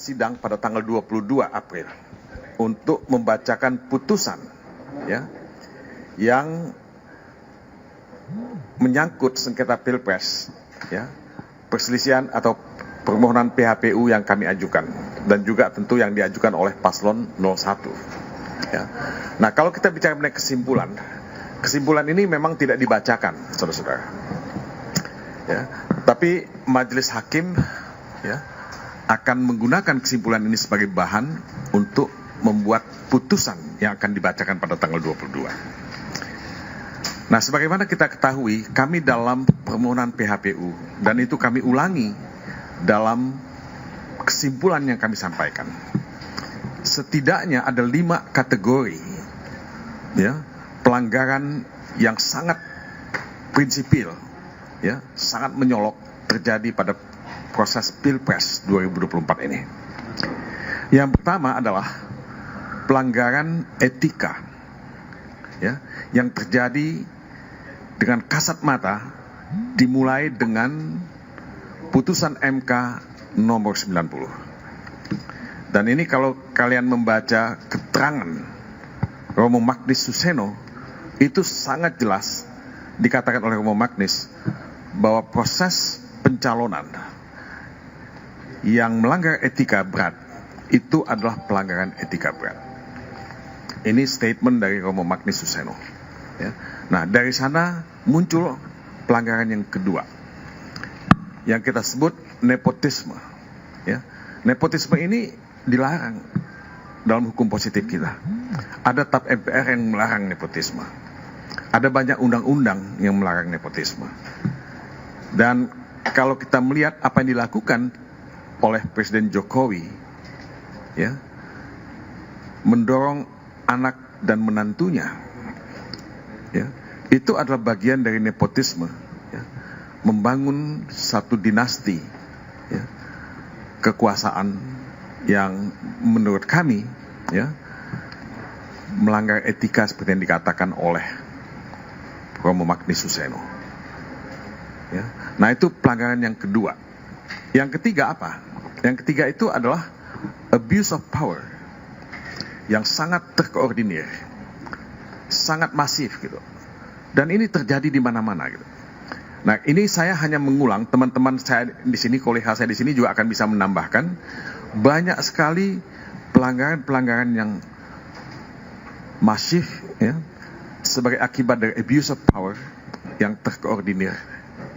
sidang pada tanggal 22 April untuk membacakan putusan ya yang menyangkut sengketa Pilpres ya, perselisihan atau permohonan PHPU yang kami ajukan dan juga tentu yang diajukan oleh paslon 01 ya. Nah, kalau kita bicara mengenai kesimpulan ini memang tidak dibacakan, saudara-saudara ya, tapi majelis hakim ya akan menggunakan kesimpulan ini sebagai bahan untuk membuat putusan yang akan dibacakan pada tanggal 22. Nah, sebagaimana kita ketahui, kami dalam permohonan PHPU, dan itu kami ulangi dalam kesimpulan yang kami sampaikan. Setidaknya ada 5 kategori ya, pelanggaran yang sangat prinsipil, ya, sangat menyolok terjadi pada proses Pilpres 2024 ini. Yang pertama adalah pelanggaran etika ya, yang terjadi dengan kasat mata dimulai dengan putusan MK nomor 90. Dan ini kalau kalian membaca keterangan Romo Magnis Suseno, itu sangat jelas dikatakan oleh Romo Magnis bahwa proses pencalonan yang melanggar etika berat itu adalah pelanggaran etika berat. Ini statement dari Romo Magnis Suseno ya. Nah, dari sana muncul pelanggaran yang kedua yang kita sebut nepotisme ya. Nepotisme ini dilarang dalam hukum positif kita. Ada TAP MPR yang melarang nepotisme. Ada banyak undang-undang yang melarang nepotisme. Dan kalau kita melihat apa yang dilakukan oleh Presiden Jokowi ya, mendorong anak dan menantunya ya, itu adalah bagian dari nepotisme ya, membangun satu dinasti ya, kekuasaan yang menurut kami ya melanggar etika seperti yang dikatakan oleh Romo Magnis Suseno ya. Nah, itu pelanggaran yang kedua. Yang ketiga apa? Yang ketiga itu adalah abuse of power yang sangat terkoordinir, sangat masif gitu. Dan ini terjadi di mana-mana gitu. Nah, ini saya hanya mengulang, teman-teman saya di sini, kolega saya di sini juga akan bisa menambahkan banyak sekali pelanggaran-pelanggaran yang masif ya, sebagai akibat dari abuse of power yang terkoordinir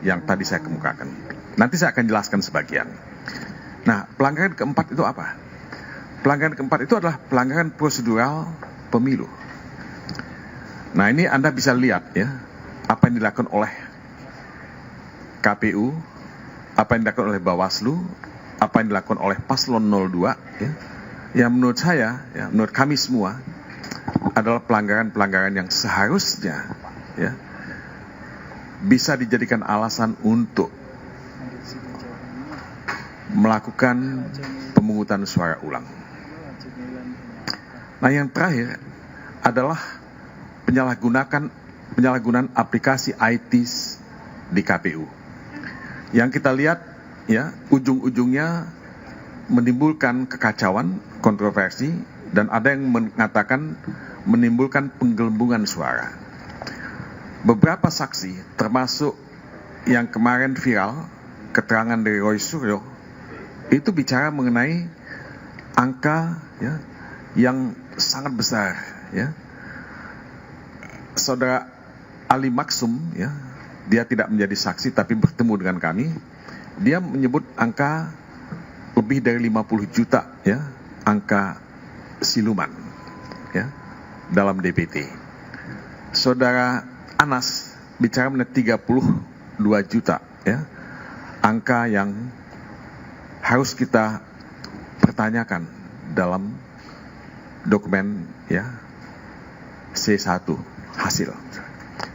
yang tadi saya kemukakan. Nanti saya akan jelaskan sebagian. Nah, pelanggaran keempat itu apa? Pelanggaran keempat itu adalah pelanggaran prosedural pemilu. Nah, ini Anda bisa lihat ya, apa yang dilakukan oleh KPU, apa yang dilakukan oleh Bawaslu, apa yang dilakukan oleh Paslon 02 ya. Yang menurut saya, ya, menurut kami semua adalah pelanggaran-pelanggaran yang seharusnya ya bisa dijadikan alasan untuk melakukan pemungutan suara ulang. Nah, yang terakhir adalah penyalahgunaan aplikasi IT di KPU. Yang kita lihat ya, ujung-ujungnya menimbulkan kekacauan, kontroversi, dan ada yang mengatakan menimbulkan penggelembungan suara. Beberapa saksi, termasuk yang kemarin viral, keterangan dari Roy Suryo, itu bicara mengenai angka ya yang sangat besar ya. Saudara Ali Maksum ya, dia tidak menjadi saksi tapi bertemu dengan kami. Dia menyebut angka lebih dari 50 juta ya, angka siluman ya dalam DPT. Saudara Anas bicara mengenai 32 juta ya, angka yang harus kita pertanyakan dalam dokumen ya C1 hasil.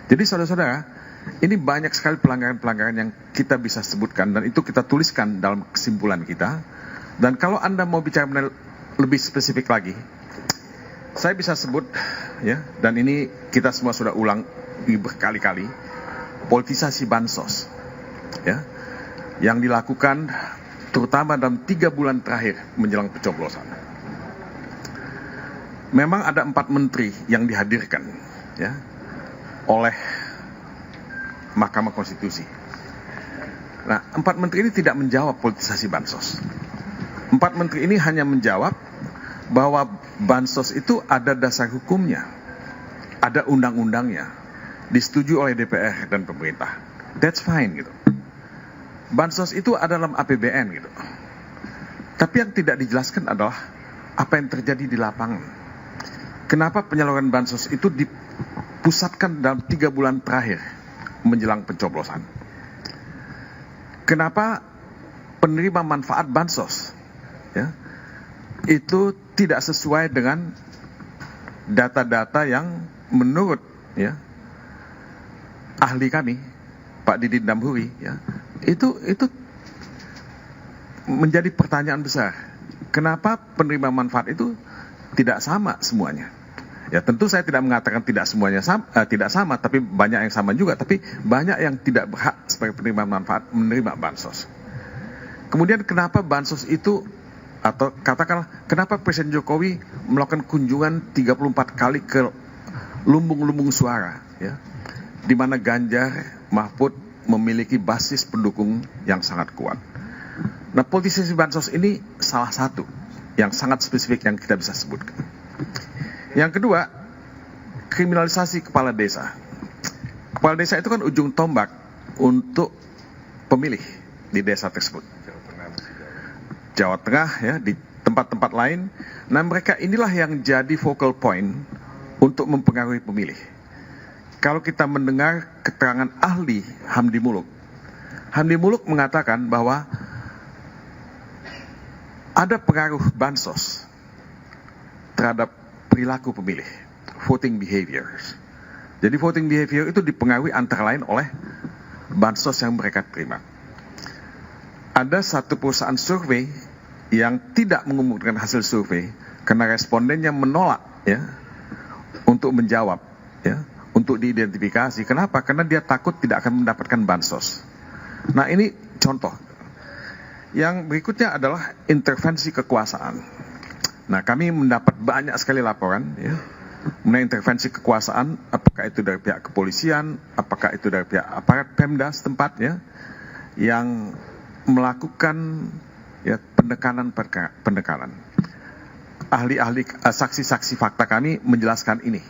Jadi saudara-saudara, ini banyak sekali pelanggaran-pelanggaran yang kita bisa sebutkan dan itu kita tuliskan dalam kesimpulan kita. Dan kalau Anda mau bicara lebih spesifik lagi, saya bisa sebut ya, dan ini kita semua sudah ulang berkali-kali, politisasi bansos ya, yang dilakukan terutama dalam 3 bulan terakhir menjelang pencoblosan. Memang ada 4 menteri yang dihadirkan ya, oleh Mahkamah Konstitusi. Nah, 4 menteri ini tidak menjawab politisasi bansos. 4 menteri ini hanya menjawab bahwa bansos itu ada dasar hukumnya, ada undang-undangnya, disetujui oleh DPR dan pemerintah. That's fine gitu. Bansos itu ada dalam APBN gitu. Tapi yang tidak dijelaskan adalah apa yang terjadi di lapangan. Kenapa penyaluran bansos itu dipusatkan dalam 3 bulan terakhir menjelang pencoblosan? Kenapa penerima manfaat bansos ya, itu tidak sesuai dengan data-data yang menurut ya, ahli kami Pak Didin Damhuri ya, itu menjadi pertanyaan besar. Kenapa penerima manfaat itu tidak sama semuanya? Ya tentu saya tidak mengatakan tidak semuanya tidak sama, tapi banyak yang sama juga, tapi banyak yang tidak berhak sebagai penerima manfaat menerima bansos. Kemudian kenapa bansos itu, atau katakanlah kenapa Presiden Jokowi melakukan kunjungan 34 kali ke lumbung-lumbung suara ya, di mana Ganjar Mahfud memiliki basis pendukung yang sangat kuat. Nah, politisasi bansos ini salah satu yang sangat spesifik yang kita bisa sebutkan. Yang kedua, kriminalisasi kepala desa. Kepala desa itu kan ujung tombak untuk pemilih di desa tersebut. Jawa Tengah ya, di tempat-tempat lain. Nah, mereka inilah yang jadi focal point untuk mempengaruhi pemilih. Kalau kita mendengar keterangan ahli Hamdi Muluk mengatakan bahwa ada pengaruh bansos terhadap perilaku pemilih, voting behaviors. Jadi voting behavior itu dipengaruhi antara lain oleh bansos yang mereka terima. Ada satu perusahaan survei yang tidak mengumumkan hasil survei karena respondennya menolak ya untuk menjawab ya, untuk diidentifikasi. Kenapa? Karena dia takut tidak akan mendapatkan bansos. Nah, ini contoh. Yang berikutnya adalah intervensi kekuasaan. Nah, kami mendapat banyak sekali laporan ya, mengenai intervensi kekuasaan, apakah itu dari pihak kepolisian, apakah itu dari pihak aparat Pemda setempat ya, yang melakukan ya pendekanan. Ahli-ahli saksi-saksi fakta kami menjelaskan ini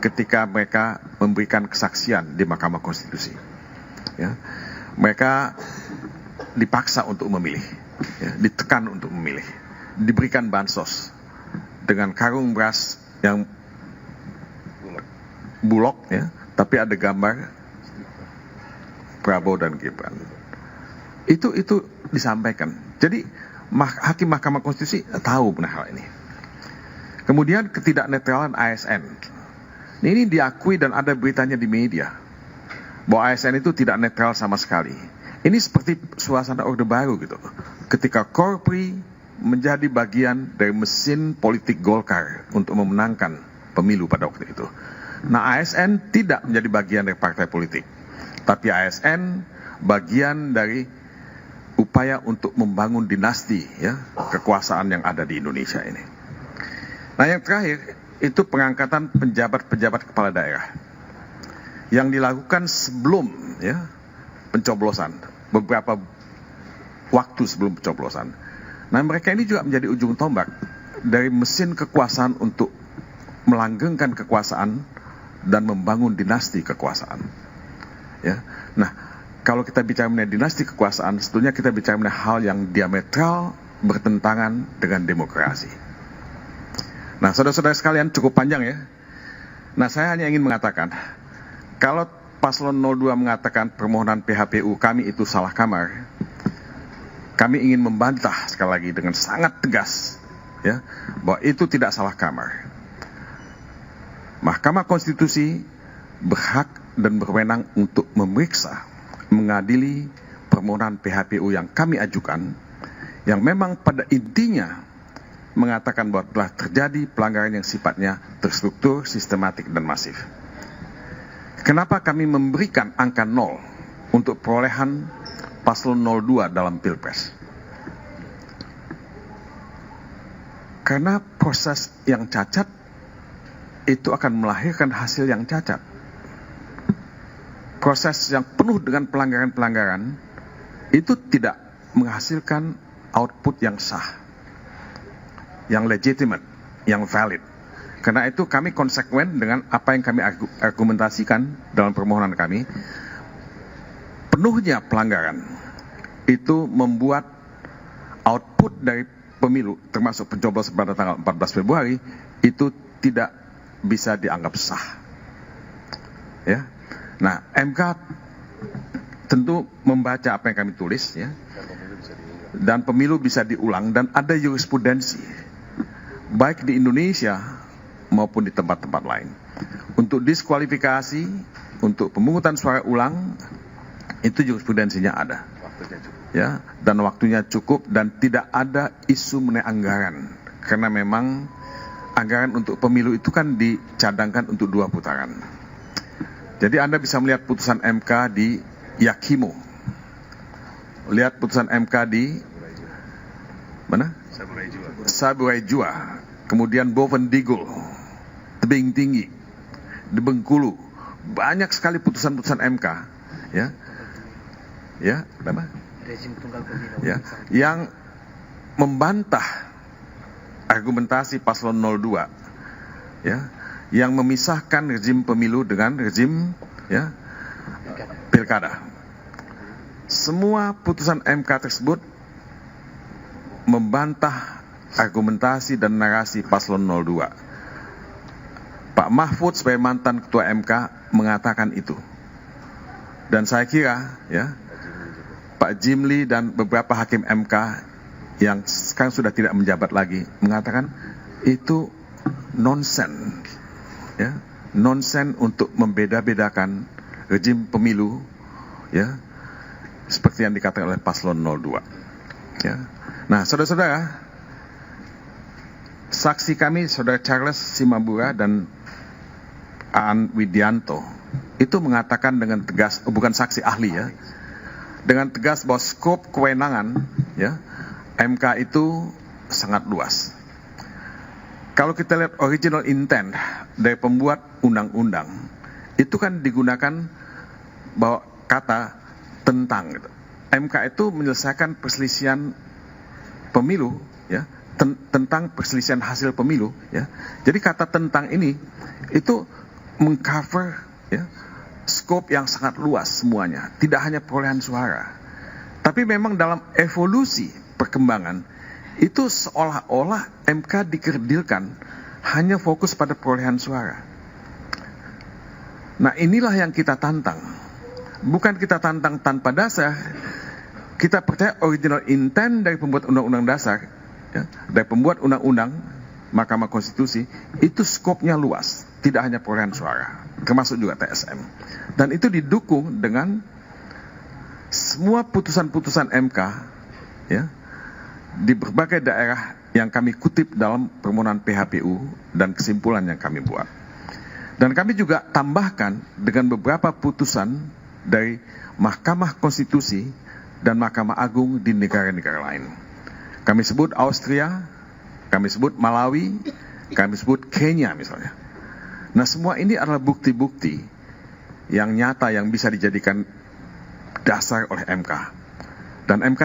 ketika mereka memberikan kesaksian di Mahkamah Konstitusi. Ya, mereka dipaksa untuk memilih, ya, ditekan untuk memilih. Diberikan bansos dengan karung beras yang bulog ya, tapi ada gambar Prabowo dan Gibran. Itu disampaikan. Jadi hakim Mahkamah Konstitusi tahu benar hal ini. Kemudian ketidaknetralan ASN. Ini diakui dan ada beritanya di media bahwa ASN itu tidak netral sama sekali. Ini seperti suasana Orde Baru gitu. Ketika Korpri menjadi bagian dari mesin politik Golkar untuk memenangkan pemilu pada waktu itu. Nah, ASN tidak menjadi bagian dari partai politik, tapi ASN bagian dari upaya untuk membangun dinasti ya, kekuasaan yang ada di Indonesia ini. Nah, yang terakhir itu pengangkatan pejabat-pejabat kepala daerah yang dilakukan sebelum ya pencoblosan, beberapa waktu sebelum pencoblosan. Nah, mereka ini juga menjadi ujung tombak dari mesin kekuasaan untuk melanggengkan kekuasaan dan membangun dinasti kekuasaan. Ya. Nah, kalau kita bicara mengenai dinasti kekuasaan, sebetulnya kita bicara mengenai hal yang diametral bertentangan dengan demokrasi. Nah, saudara-saudara sekalian, cukup panjang ya. Nah, saya hanya ingin mengatakan, kalau Paslon 02 mengatakan permohonan PHPU kami itu salah kamar, kami ingin membantah sekali lagi dengan sangat tegas ya, bahwa itu tidak salah kamar. Mahkamah Konstitusi berhak dan berwenang untuk memeriksa, mengadili permohonan PHPU yang kami ajukan, yang memang pada intinya mengatakan bahwa telah terjadi pelanggaran yang sifatnya terstruktur, sistematik, dan masif. Kenapa kami memberikan angka 0 untuk perolehan Paslon 02 dalam Pilpres? Karena proses yang cacat itu akan melahirkan hasil yang cacat. Proses yang penuh dengan pelanggaran-pelanggaran itu tidak menghasilkan output yang sah, yang legitimate, yang valid. Karena itu kami konsekuen dengan apa yang kami argumentasikan dalam permohonan kami. Penuhnya pelanggaran itu membuat output dari pemilu, termasuk pencoblosan pada tanggal 14 Februari, itu tidak bisa dianggap sah. Ya. Nah, MK tentu membaca apa yang kami tulis, ya, dan pemilu bisa diulang, dan ada jurisprudensi, baik di Indonesia maupun di tempat-tempat lain. Untuk diskualifikasi, untuk pemungutan suara ulang, itu jurisprudensinya ada, ya, dan waktunya cukup, dan tidak ada isu mengenai anggaran, karena memang anggaran untuk pemilu itu kan dicadangkan untuk 2 putaran. Jadi Anda bisa melihat putusan MK di Yakimu, lihat putusan MK di mana? Saburai Jua, kemudian Bovendigul, Tebing Tinggi, di Bengkulu, banyak sekali putusan-putusan MK, ya, apa? Ya, yang membantah argumentasi paslon 02, ya, yang memisahkan rezim pemilu dengan rezim, ya, pilkada. Semua putusan MK tersebut membantah argumentasi dan narasi paslon 02. Pak Mahfud sebagai mantan ketua MK mengatakan itu. Dan saya kira, ya, Pak Jimli dan beberapa hakim MK yang sekarang sudah tidak menjabat lagi mengatakan itu nonsen, ya, nonsen untuk membeda-bedakan rezim pemilu, ya, seperti yang dikatakan oleh paslon 02. Ya. Nah, saudara-saudara, saksi kami, saudara Charles Simabura dan Aan Widianto, itu mengatakan dengan tegas, bukan saksi ahli, ya, dengan tegas bahwa skop kewenangan, ya, MK itu sangat luas. Kalau kita lihat original intent dari pembuat undang-undang, itu kan digunakan bahwa kata tentang, gitu. MK itu menyelesaikan perselisihan pemilu, ya, tentang perselisihan hasil pemilu, ya. Jadi kata tentang ini itu mengcover, ya, skop yang sangat luas semuanya, tidak hanya perolehan suara. Tapi memang dalam evolusi perkembangan itu seolah-olah MK dikerdilkan hanya fokus pada perolehan suara. Nah, inilah yang kita tantang. Bukan kita tantang tanpa dasar. Kita percaya original intent dari pembuat undang-undang dasar, ya, dari pembuat undang-undang Mahkamah Konstitusi, itu skopnya luas, tidak hanya perolehan suara, termasuk juga TSM. Dan itu didukung dengan semua putusan-putusan MK, ya, di berbagai daerah yang kami kutip dalam permohonan PHPU dan kesimpulan yang kami buat. Dan kami juga tambahkan dengan beberapa putusan dari Mahkamah Konstitusi dan Mahkamah Agung di negara-negara lain. Kami sebut Austria, kami sebut Malawi, kami sebut Kenya misalnya. Nah, semua ini adalah bukti-bukti yang nyata yang bisa dijadikan dasar oleh MK. Dan MK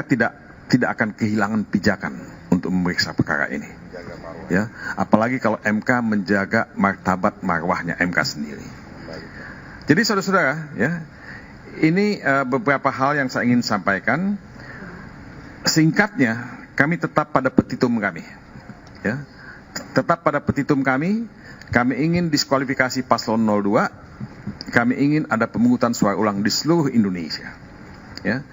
tidak akan kehilangan pijakan untuk memeriksa perkara ini, ya, apalagi kalau MK menjaga martabat marwahnya MK sendiri. Jadi saudara-saudara, ya, ini beberapa hal yang saya ingin sampaikan. Singkatnya, kami tetap pada petitum kami, ya, tetap pada petitum kami. Kami ingin diskualifikasi paslon 02. Kami ingin ada pemungutan suara ulang di seluruh Indonesia, ya.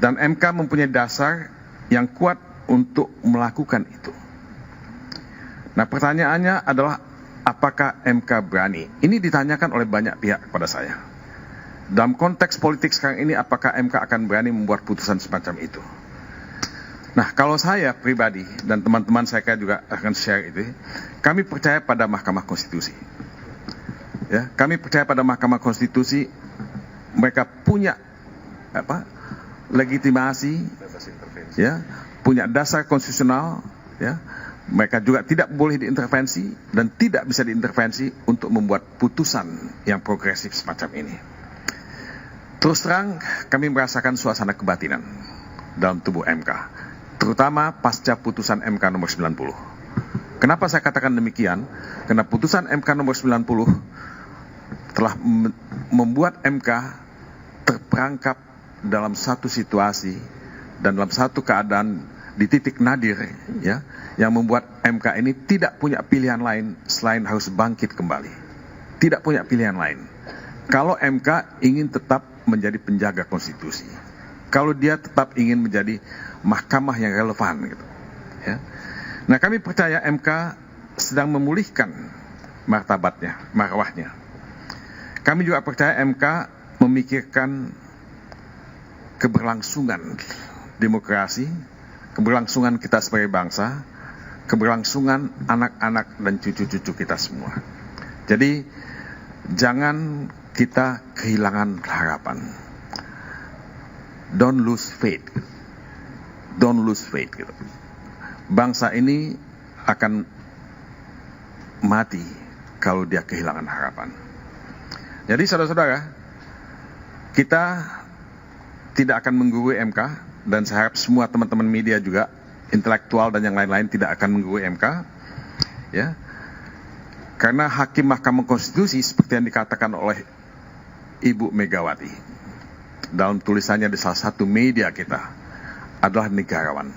Dan MK mempunyai dasar yang kuat untuk melakukan itu. Nah, pertanyaannya adalah apakah MK berani? Ini ditanyakan oleh banyak pihak kepada saya. Dalam konteks politik sekarang ini, apakah MK akan berani membuat putusan semacam itu? Nah, kalau saya pribadi dan teman-teman saya juga akan share itu, kami percaya pada Mahkamah Konstitusi. Ya, kami percaya pada Mahkamah Konstitusi, mereka punya legitimasi, ya, punya dasar konstitusional, ya, Mereka juga tidak boleh diintervensi dan tidak bisa diintervensi untuk membuat putusan yang progresif semacam ini. Terus terang, kami merasakan suasana kebatinan dalam tubuh MK, terutama pasca putusan MK nomor 90. Kenapa saya katakan demikian? Karena putusan MK nomor 90 telah membuat MK terperangkap dalam satu situasi dan dalam satu keadaan di titik nadir, ya, yang membuat MK ini tidak punya pilihan lain selain harus bangkit kembali. Tidak punya pilihan lain. Kalau MK ingin tetap menjadi penjaga konstitusi, kalau dia tetap ingin menjadi mahkamah yang relevan, gitu, ya. Nah, kami percaya MK sedang memulihkan martabatnya, marwahnya. Kami juga percaya MK memikirkan keberlangsungan demokrasi, keberlangsungan kita sebagai bangsa, keberlangsungan anak-anak dan cucu-cucu kita semua. Jadi, jangan kita kehilangan harapan. Don't lose faith. Don't lose faith. Gitu. Bangsa ini akan mati kalau dia kehilangan harapan. Jadi, saudara-saudara, kita tidak akan menggurui MK, dan saya harap semua teman-teman media juga, intelektual dan yang lain-lain tidak akan menggurui MK, ya. Karena hakim Mahkamah Konstitusi seperti yang dikatakan oleh Ibu Megawati dalam tulisannya di salah satu media kita adalah negarawan.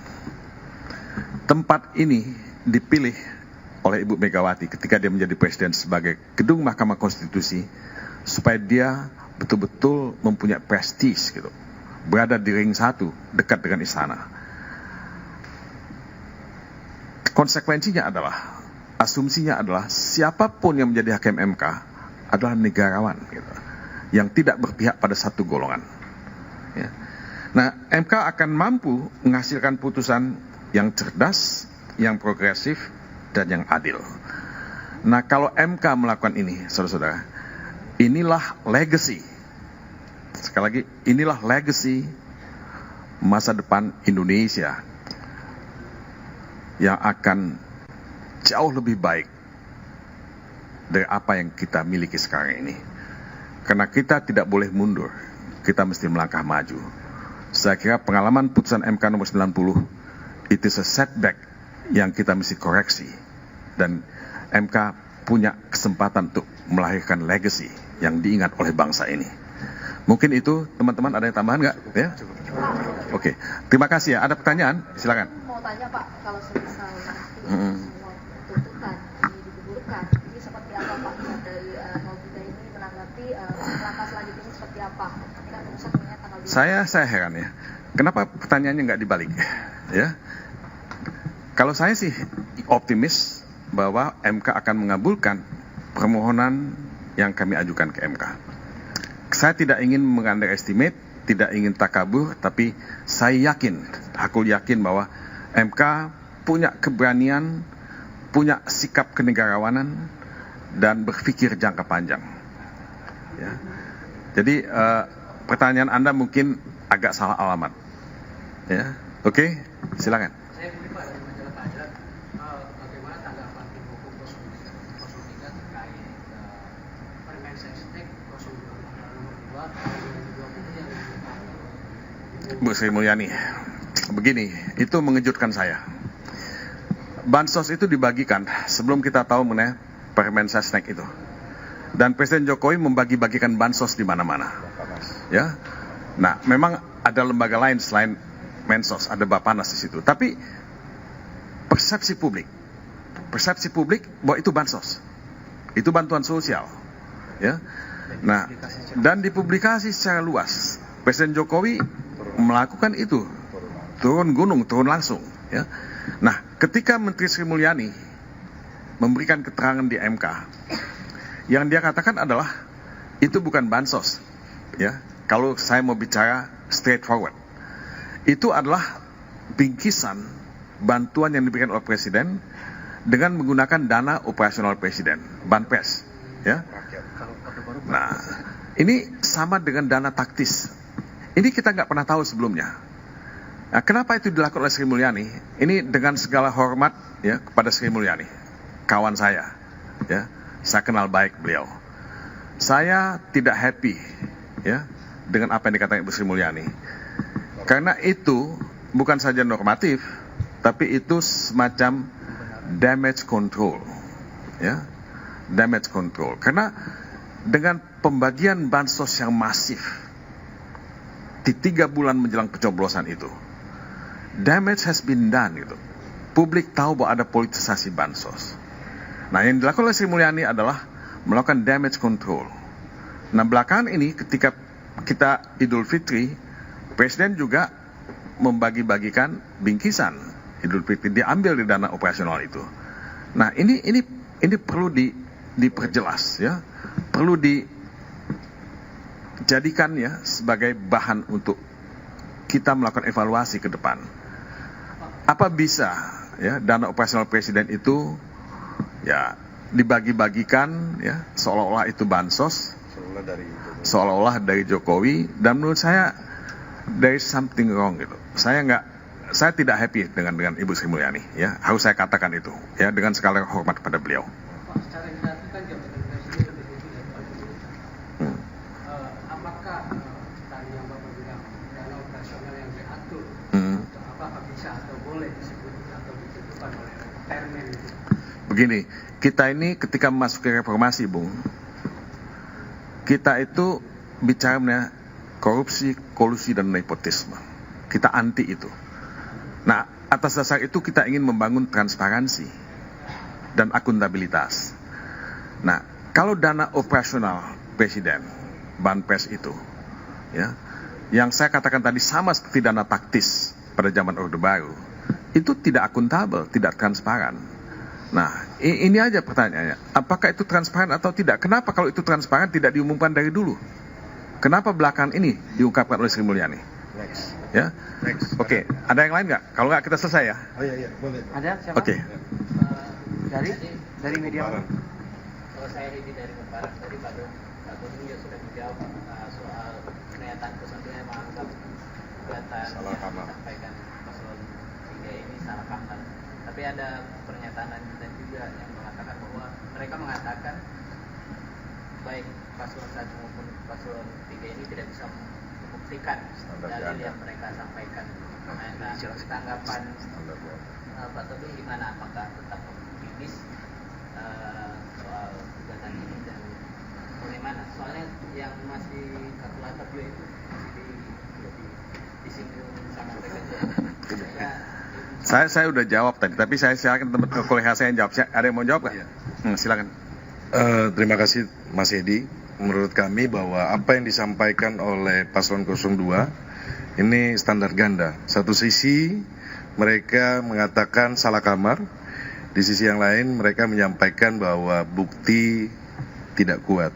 Tempat ini dipilih oleh Ibu Megawati ketika dia menjadi presiden sebagai gedung Mahkamah Konstitusi supaya dia betul-betul mempunyai prestis, gitu, berada di ring 1 dekat dengan istana. Konsekuensinya adalah, asumsinya adalah siapapun yang menjadi hakim MK adalah negarawan, gitu, yang tidak berpihak pada satu golongan, ya. Nah, MK akan mampu menghasilkan putusan yang cerdas, yang progresif, dan yang adil. Nah, kalau MK melakukan ini, saudara-saudara, inilah legacy. Sekali lagi, inilah legacy masa depan Indonesia yang akan jauh lebih baik dari apa yang kita miliki sekarang ini. Karena kita tidak boleh mundur, kita mesti melangkah maju. Saya kira pengalaman putusan MK nomor 90 itu setback yang kita mesti koreksi. Dan MK punya kesempatan untuk melahirkan legacy yang diingat oleh bangsa ini. Mungkin itu, teman-teman, ada yang tambahan nggak? Ya? Oke, terima kasih ya. Ada pertanyaan? Silakan. Mau tanya Pak, kalau semisal nanti semua tuntutan ini digugurkan, ini seperti apa Pak? Dari kita ini menanggapi langkah selanjutnya seperti apa? Kita urusan tanggal 2. Saya heran ya. Kenapa pertanyaannya nggak dibalik? Ya. Kalau saya sih optimis bahwa MK akan mengabulkan permohonan yang kami ajukan ke MK. Saya tidak ingin mengunderestimate, tidak ingin takabur, tapi saya yakin, aku yakin bahwa MK punya keberanian, punya sikap kenegarawanan, dan berpikir jangka panjang. Ya. Jadi pertanyaan Anda mungkin agak salah alamat. Ya, oke, silakan. Saya pilih Pak dari majalah Kader, bagaimana tanggapan tim hukum 03 terkait Permen Sesnek 02 nomor 2 tahun 2020 yang Bu Sri Mulyani, begini, itu mengejutkan saya. Bansos itu dibagikan sebelum kita tahu mengenai Permen Sesnek itu. Dan Presiden Jokowi membagi-bagikan bansos di mana-mana. Ya. Nah, memang ada lembaga lain selain Mensos, ada Bappenas di situ. Tapi persepsi publik bahwa itu bansos, itu bantuan sosial, ya. Nah, dan dipublikasi secara luas. Presiden Jokowi melakukan itu, turun gunung, turun langsung, ya. Nah, ketika Menteri Sri Mulyani memberikan keterangan di MK, yang dia katakan adalah itu bukan bansos, ya. Kalau saya mau bicara straightforward, itu adalah bingkisan bantuan yang diberikan oleh Presiden dengan menggunakan dana operasional Presiden, Banpres, ya. Nah, ini sama dengan dana taktis. Ini kita nggak pernah tahu sebelumnya. Nah, kenapa itu dilakukan oleh Sri Mulyani? Ini dengan segala hormat ya kepada Sri Mulyani, kawan saya, ya, saya kenal baik beliau. Saya tidak happy ya dengan apa yang dikatakan Ibu Sri Mulyani, karena itu bukan saja normatif, tapi itu semacam damage control, ya, damage control. Karena dengan pembagian bansos yang masif di 3 bulan menjelang pencoblosan itu, damage has been done gitu. Publik tahu bahwa ada politisasi bansos. Nah, yang dilakukan oleh Sri Mulyani adalah melakukan damage control. Nah, belakangan ini ketika kita Idul Fitri, Presiden juga membagi-bagikan bingkisan Idul Fitri, diambil di dana operasional itu. Nah, ini perlu diperjelas ya, perlu dijadikan ya sebagai bahan untuk kita melakukan evaluasi ke depan. Apa bisa ya dana operasional Presiden itu ya dibagi-bagikan ya seolah-olah itu bansos, seolah-olah dari Jokowi, dan menurut saya there is something wrong gitu. Saya tidak happy dengan Ibu Sri Mulyani ya, harus saya katakan itu ya dengan segala hormat kepada beliau. Pak, secara inisiatif kan jabatan Presiden lebih tinggi daripada Jokowi. Apakah tadi yang Bapak bilang dana operasional yang diatur, apakah bisa atau boleh disebut atau ditentukan oleh Permen itu? Begini, kita ini ketika memasuki reformasi, Bung, kita itu bicara mengenai korupsi, kolusi, dan nepotisme. Kita anti itu. Nah, atas dasar itu kita ingin membangun transparansi dan akuntabilitas. Nah, kalau dana operasional Presiden, Banpres itu, ya, yang saya katakan tadi sama seperti dana taktis pada zaman Orde Baru, itu tidak akuntabel, tidak transparan. Nah, ini aja pertanyaannya. Apakah itu transparan atau tidak? Kenapa kalau itu transparan tidak diumumkan dari dulu? Kenapa belakangan ini diungkapkan oleh Sri Mulyani? Next. Ya, Oke. Ada yang lain nggak? Kalau nggak kita selesai ya. Oh iya, boleh. Ada siapa? Oke. Dari media mana? Kalau saya Ridi dari Kebarat, tadi Pak Doni juga sudah menjawab soal pernyataan yang menganggap gugatan yang disampaikan paslon 3 ini salah kamar. Tapi ada pernyataan lanjutan juga yang mengatakan bahwa mereka mengatakan baik paslon 1 maupun paslon 3 ini tidak bisa membuktikan dalil yang mereka sampaikan. Nah, tanggapan Pak Tobi gimana? Apakah tetap optimis soal gugatan ini dan bagaimana? Soalnya yang masih kalkulator juga itu disinggung sama mereka juga. Saya udah jawab tadi, tapi saya silakan teman kolega saya yang jawab. Ada yang mau jawab nggak? Silakan. Terima kasih Mas Edi. Menurut kami bahwa apa yang disampaikan oleh paslon 02 ini standar ganda. Satu sisi mereka mengatakan salah kamar, di sisi yang lain mereka menyampaikan bahwa bukti tidak kuat.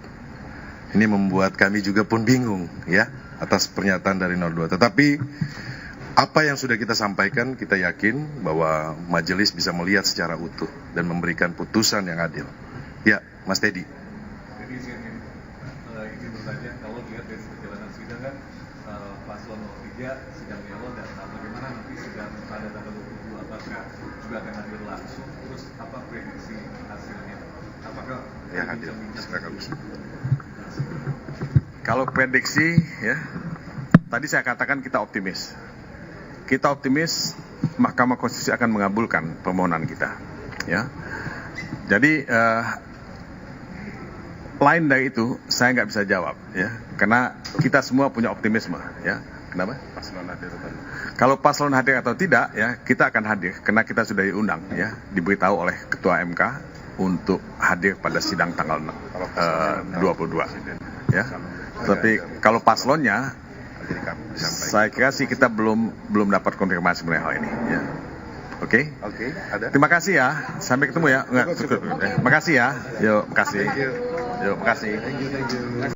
Ini membuat kami juga pun bingung ya atas pernyataan dari 02. Tetapi apa yang sudah kita sampaikan, kita yakin bahwa majelis bisa melihat secara utuh dan memberikan putusan yang adil. Ya, Mas Teddy. Jadi izin bertanya, kalau lihat dari perjalanan sidang kan paslon 03 sidang dialog dan bagaimana nanti sidang pada tanggal 22 apakah juga akan hadir langsung, terus apa prediksi hasilnya? Apakah ya hadir? Kalau prediksi ya, tadi saya katakan kita optimis. Kita optimis Mahkamah Konstitusi akan mengabulkan permohonan kita. Ya, jadi lain dari itu saya nggak bisa jawab ya, karena kita semua punya optimisme ya. Kenapa? Paslon hadir atau tidak? Kalau paslon hadir atau tidak ya, kita akan hadir karena kita sudah diundang ya, diberitahu oleh Ketua MK untuk hadir pada sidang tanggal 22 ya. Tapi kalau paslonnya, saya kira sih kita belum dapat konfirmasi mengenai hal ini ya. Oke. Ada. Terima kasih ya. Sampai ketemu ya. Enggak, cukup. Terima kasih ya. Yuk, makasih. Yuk, makasih. Thank you.